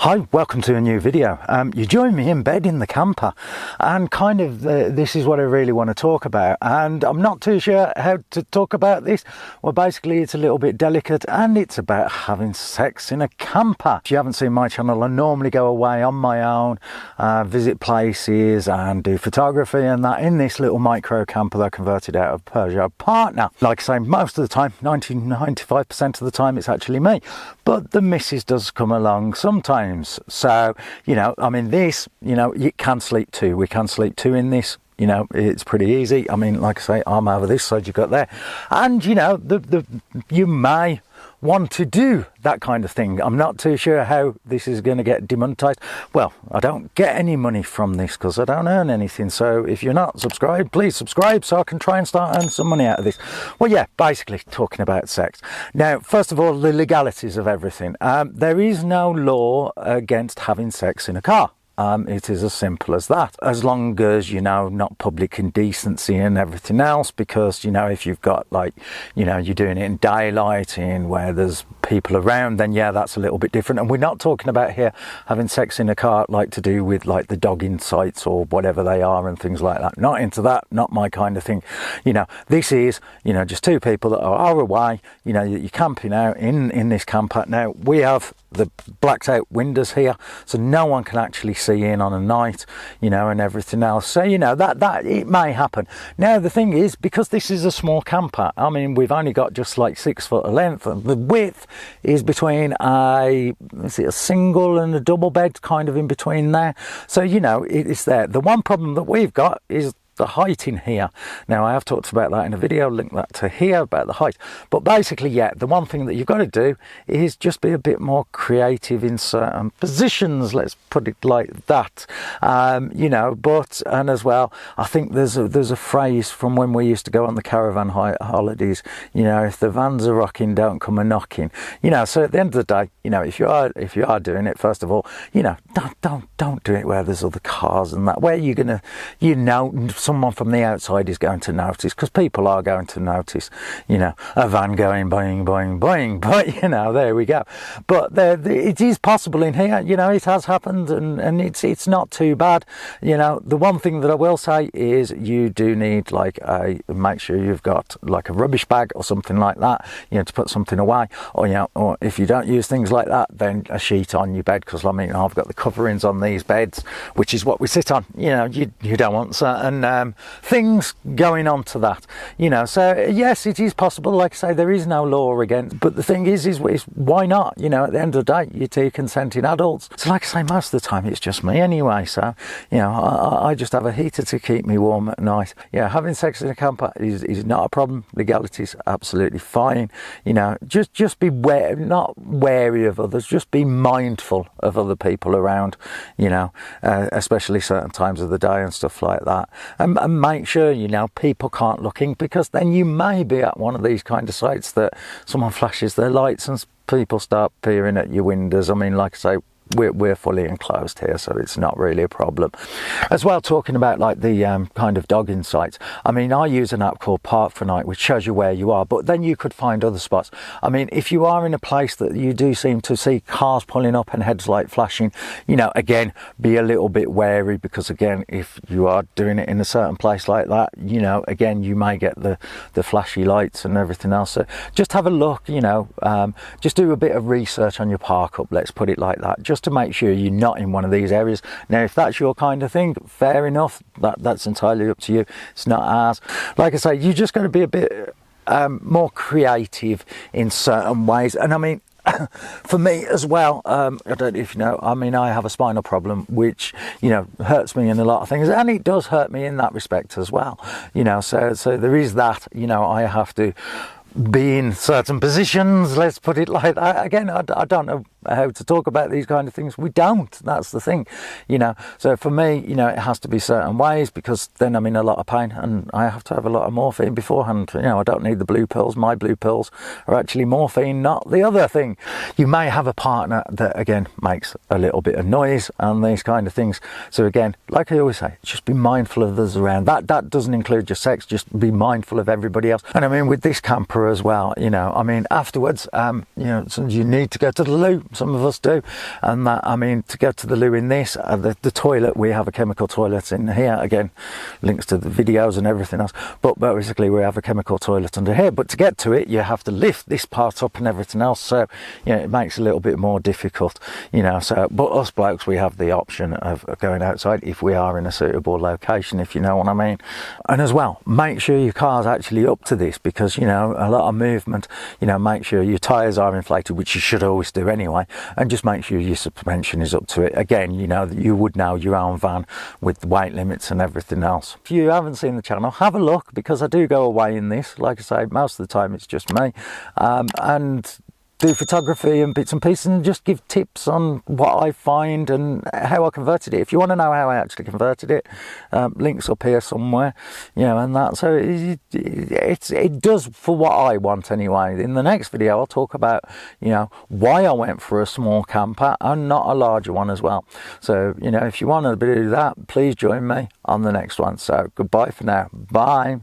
Hi, welcome to a new video. You join me in bed in the camper, and kind of this is what I really want to talk about, and I'm not too sure how to talk about this. Well, basically it's a little bit delicate, and it's about having sex in a camper. If you haven't seen my channel, I normally go away on my own, visit places and do photography and that in this little micro camper that I converted out of Peugeot Partner. Like I say, most of the time, 95% of the time, it's actually me, but the missus does come along sometimes. So, you know, I mean, this, you know, you can sleep two. We can sleep two in this. You know, it's pretty easy. I mean, like I say, I'm over this side, you've got there. And, you know, you may want to do that kind of thing. I'm not too sure how this is going to get demonetized. Well, I don't get any money from this because I don't earn anything. So if you're not subscribed, please subscribe so I can try and start earning some money out of this. Well, yeah, basically talking about sex. Now, first of all, the legalities of everything. There is no law against having sex in a car. It is as simple as that, as long as, you know, not public indecency and everything else, because, you know, if you've got, like, you know, you're doing it in daylight in where there's people around, then yeah, that's a little bit different. And we're not talking about here having sex in a car like to do with like the dogging sites or whatever they are and things like that. Not into that, not my kind of thing. You know, this is, you know, just two people that are away, you know, you're camping out in this camper. Now, we have the blacked out windows here, so no one can actually see in on a night, you know, and everything else. So, you know, that it may happen. Now, the thing is, because this is a small camper, I mean, we've only got just like 6 foot of length, and the width is between a single and a double bed, kind of in between there. So, you know, it's there. The one problem that we've got is the height in here. Now, I have talked about that in a video, link that to here, about the height. But basically, yeah, the one thing that you've got to do is just be a bit more creative in certain positions, let's put it like that. You know, but, and as well, I think there's a phrase from when we used to go on the caravan holidays, you know, if the vans are rocking, don't come a knocking. You know, so at the end of the day, you know, if you are doing it, first of all, you know, don't do it where there's other cars and that, where you're gonna, you know, someone from the outside is going to notice, because people are going to notice, you know, a van going boing, boing, boing, but, you know, there we go. But it is possible in here, you know, it has happened, and it's not too bad. You know, the one thing that I will say is you do need, like, make sure you've got like a rubbish bag or something like that, you know, to put something away, or, you know, or if you don't use things like that, then a sheet on your bed, because I mean, I've got the coverings on these beds, which is what we sit on. You know, you don't want certain things going on to that, you know. So yes, it is possible. Like I say, there is no law against, but the thing is why not? You know, at the end of the day, you're two consenting adults. So like I say, most of the time it's just me anyway, so, you know, I just have a heater to keep me warm at night. Yeah, having sex in a camper is not a problem. Legalities, absolutely fine. You know, just be not wary of others, just be mindful of other people around, you know, especially certain times of the day and stuff like that. And make sure, you know, people can't look in, because then you may be at one of these kind of sites that someone flashes their lights and people start peering at your windows. I mean, like I say, we're fully enclosed here, so it's not really a problem. As well, talking about like the kind of dogging sites, I mean, I use an app called Park for Night, which shows you where you are, but then you could find other spots. I mean, if you are in a place that you do seem to see cars pulling up and headlight flashing, you know, again, be a little bit wary, because again, if you are doing it in a certain place like that, you know, again, you may get the flashy lights and everything else. So just have a look, you know, just do a bit of research on your park up, let's put it like that, just to make sure you're not in one of these areas. Now, if that's your kind of thing, fair enough, that's entirely up to you, it's not ours. Like I say, you just got to be a bit more creative in certain ways. And I mean, for me as well, I don't know if you know, I mean, I have a spinal problem, which, you know, hurts me in a lot of things, and it does hurt me in that respect as well, you know, so there is that, you know, I have to be in certain positions, let's put it like that. Again, I don't know how to talk about these kind of things. We don't, that's the thing, you know. So for me, you know, it has to be certain ways, because then I'm in a lot of pain and I have to have a lot of morphine beforehand. You know, I don't need the blue pills. My blue pills are actually morphine, not the other thing. You may have a partner that, again, makes a little bit of noise and these kind of things. So again, like I always say, just be mindful of those around. That doesn't include your sex, just be mindful of everybody else. And I mean, with this camper as well, you know, I mean, afterwards, you know, sometimes you need to go to the loo, some of us do. And that, I mean, to go to the loo in this, the toilet, we have a chemical toilet in here. Again, links to the videos and everything else. But basically, we have a chemical toilet under here. But to get to it, you have to lift this part up and everything else. So, you know, it makes it a little bit more difficult, you know. So, but us blokes, we have the option of going outside if we are in a suitable location, if you know what I mean. And as well, make sure your car's actually up to this, because, you know, a lot of movement, you know, make sure your tyres are inflated, which you should always do anyway, and just make sure your suspension is up to it. Again, you know, you would know your own van with the weight limits and everything else. If you haven't seen the channel, have a look, because I do go away in this. Like I say, most of the time it's just me, and do photography and bits and pieces, and just give tips on what I find and how I converted it. If you want to know how I actually converted it, links up here somewhere, you know, and that. So it does for what I want anyway. In the next video, I'll talk about, you know, why I went for a small camper and not a larger one as well. So, you know, if you want to do that, please join me on the next one. So goodbye for now. Bye.